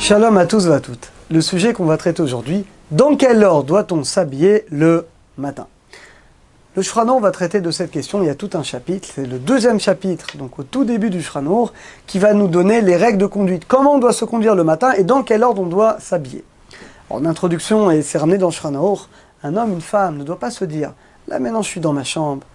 Shalom à tous et à toutes. Le sujet qu'on va traiter aujourd'hui, dans quel ordre doit-on s'habiller le matin? Le Shulchan Arour va traiter de cette question, il y a tout un chapitre, c'est le deuxième chapitre, donc au tout début du Shulchan Arour, qui va nous donner les règles de conduite, comment on doit se conduire le matin et dans quel ordre on doit s'habiller. En introduction, et c'est ramené dans le Shulchan Arour, un homme, une femme ne doit pas se dire, là maintenant je suis dans ma chambre,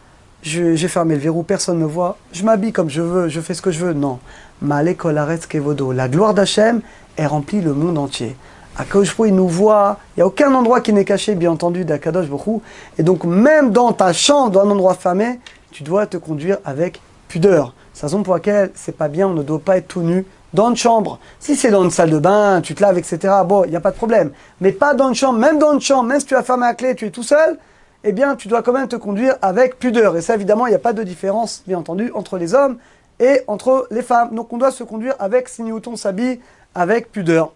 j'ai fermé le verrou, personne ne me voit, je m'habille comme je veux, je fais ce que je veux. Non. Ma'ale kol haaretz kevodo. La gloire d'Hachem est remplie le monde entier. Akadosh Baruch Hu, il nous voit, il n'y a aucun endroit qui n'est caché, bien entendu, d'Akadosh Baruch Hu. Et donc, même dans ta chambre, dans un endroit fermé, tu dois te conduire avec pudeur. C'est la raison pour laquelle c'est pas bien, on ne doit pas être tout nu dans une chambre. Si c'est dans une salle de bain, tu te laves, etc., bon, il n'y a pas de problème. Mais pas dans une chambre, même si tu as fermé la clé, tu es tout seul, eh bien, tu dois quand même te conduire avec pudeur. Et ça, évidemment, il n'y a pas de différence, bien entendu, entre les hommes et entre les femmes. Donc, on doit se conduire avec signout, on s'habille avec pudeur.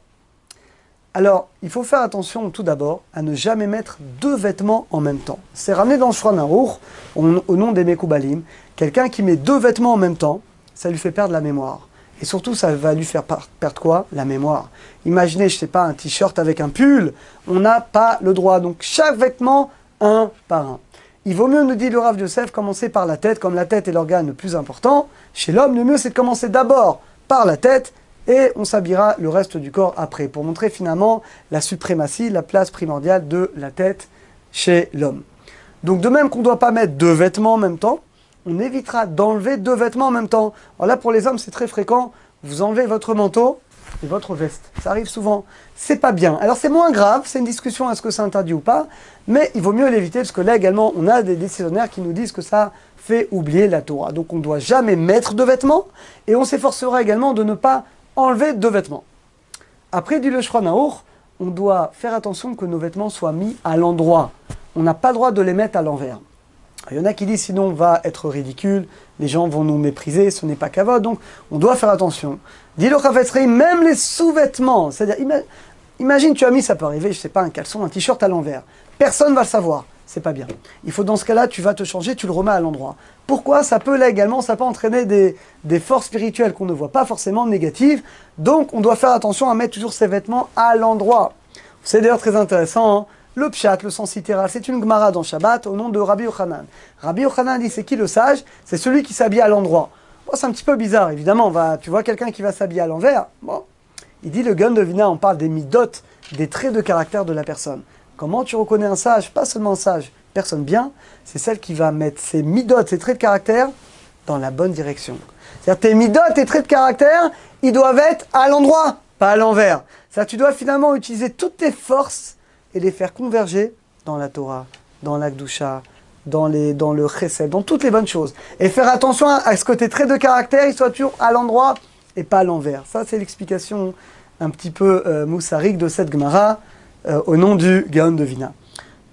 Alors, il faut faire attention, tout d'abord, à ne jamais mettre deux vêtements en même temps. C'est ramené dans le Shulchan Arour, au nom des Mekoubalim. Quelqu'un qui met deux vêtements en même temps, ça lui fait perdre la mémoire. Et surtout, ça va lui faire perdre quoi? La mémoire. Imaginez, je ne sais pas, un t-shirt avec un pull. On n'a pas le droit. Donc, chaque vêtement, un par un. Il vaut mieux, nous dit le Rav Yosef, commencer par la tête, comme la tête est l'organe le plus important. Chez l'homme, le mieux c'est de commencer d'abord par la tête et on s'habillera le reste du corps après, pour montrer finalement la suprématie, la place primordiale de la tête chez l'homme. Donc de même qu'on ne doit pas mettre deux vêtements en même temps, on évitera d'enlever deux vêtements en même temps. Alors là pour les hommes c'est très fréquent, vous enlevez votre manteau et votre veste. Ça arrive souvent. C'est pas bien. Alors c'est moins grave, c'est une discussion, est-ce que c'est interdit ou pas, mais il vaut mieux l'éviter parce que là également on a des décisionnaires qui nous disent que ça fait oublier la Torah. Donc on ne doit jamais mettre de vêtements et on s'efforcera également de ne pas enlever de vêtements. Après, dit le Shulchan Arour, on doit faire attention que nos vêtements soient mis à l'endroit. On n'a pas le droit de les mettre à l'envers. Il y en a qui disent sinon on va être ridicule, les gens vont nous mépriser, ce n'est pas kavod, donc on doit faire attention. Dit le Chafetz Chaim, même les sous-vêtements, c'est-à-dire, imagine tu as mis, ça peut arriver, je sais pas, un caleçon, un t-shirt à l'envers. Personne ne va le savoir, c'est pas bien. Il faut dans ce cas-là, tu vas te changer, tu le remets à l'endroit. Pourquoi? Ça peut là également, ça peut entraîner des forces spirituelles qu'on ne voit pas forcément négatives, donc on doit faire attention à mettre toujours ses vêtements à l'endroit. C'est d'ailleurs très intéressant, hein. Le pshat, le sens littéral, c'est une gemara dans Shabbat au nom de Rabbi Yochanan. Rabbi Yochanan dit c'est qui le sage? C'est celui qui s'habille à l'endroit. Bon, c'est un petit peu bizarre, évidemment. Tu vois quelqu'un qui va s'habiller à l'envers. Bon, il dit le Gaon de Vilna, on parle des midot, des traits de caractère de la personne. Comment tu reconnais un sage? Pas seulement un sage, personne bien, c'est celle qui va mettre ses midot, ses traits de caractère, dans la bonne direction. C'est-à-dire tes midot, tes traits de caractère, ils doivent être à l'endroit, pas à l'envers. C'est-à-dire tu dois finalement utiliser toutes tes forces et les faire converger dans la Torah, dans l'Akdusha, dans le Chesed, dans toutes les bonnes choses. Et faire attention à ce que tes traits de caractère, ils soient toujours à l'endroit et pas à l'envers. Ça, c'est l'explication un petit peu moussarique de cette Gemara au nom du Gaon de Vilna.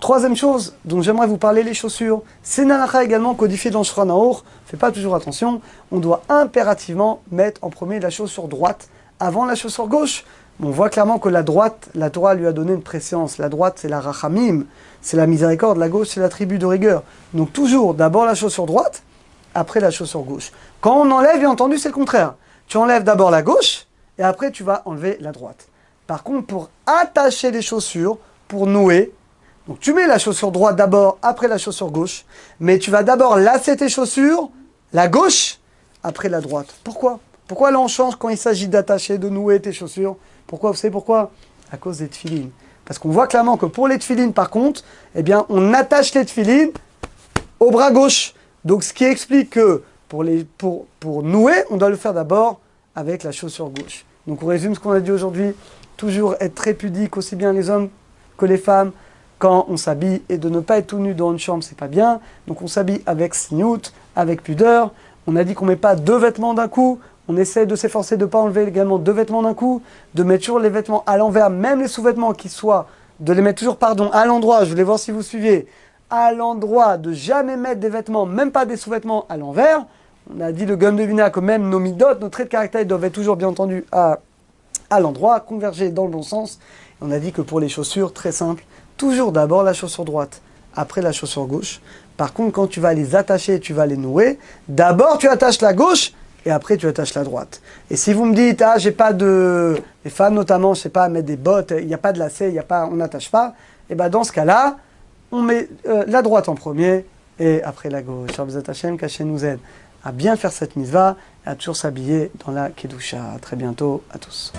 Troisième chose dont j'aimerais vous parler, les chaussures. C'est une halakha également codifiée dans le Shulchan Arour. Fais pas toujours attention. On doit impérativement mettre en premier la chaussure droite avant la chaussure gauche. On voit clairement que la droite, la Torah lui a donné une préséance. La droite, c'est la rachamim, c'est la miséricorde. La gauche, c'est la tribu de rigueur. Donc toujours, d'abord la chaussure droite, après la chaussure gauche. Quand on enlève, bien entendu, c'est le contraire. Tu enlèves d'abord la gauche, et après tu vas enlever la droite. Par contre, pour attacher les chaussures, pour nouer, donc tu mets la chaussure droite d'abord, après la chaussure gauche, mais tu vas d'abord lasser tes chaussures, la gauche, après la droite. Pourquoi? Pourquoi là on change quand il s'agit d'attacher, de nouer tes chaussures? Pourquoi? Vous savez pourquoi? À cause des tefilines. Parce qu'on voit clairement que pour les tefilines, par contre, eh bien, on attache les tefilines au bras gauche. Donc, ce qui explique que pour nouer, on doit le faire d'abord avec la chaussure gauche. Donc, on résume ce qu'on a dit aujourd'hui. Toujours être très pudique, aussi bien les hommes que les femmes, quand on s'habille. Et de ne pas être tout nu dans une chambre, c'est pas bien. Donc, on s'habille avec sniout, avec pudeur. On a dit qu'on ne met pas deux vêtements d'un coup. On essaie de s'efforcer de ne pas enlever également deux vêtements d'un coup, de mettre toujours les vêtements à l'envers, même les sous-vêtements qui soient, de les mettre toujours, à l'endroit, je voulais voir si vous suivez, à l'endroit, de jamais mettre des vêtements, même pas des sous-vêtements à l'envers. On a dit le Gaon de Vilna que même nos midot, nos traits de caractère doivent être toujours bien entendu à l'endroit, converger dans le bon sens. Et on a dit que pour les chaussures, très simple, toujours d'abord la chaussure droite, après la chaussure gauche. Par contre, quand tu vas les attacher, tu vas les nouer, d'abord tu attaches la gauche, et après tu attaches la droite. Et si vous me dites, ah, j'ai pas de... Les femmes notamment, je sais pas, mettre des bottes, il n'y a pas de lacets, on n'attache pas, et bien dans ce cas-là, on met la droite en premier, et après la gauche. Bezat Hashem, qu'Hashem nous aide à bien faire cette mitzvah, et à toujours s'habiller dans la Kedusha. À très bientôt à tous.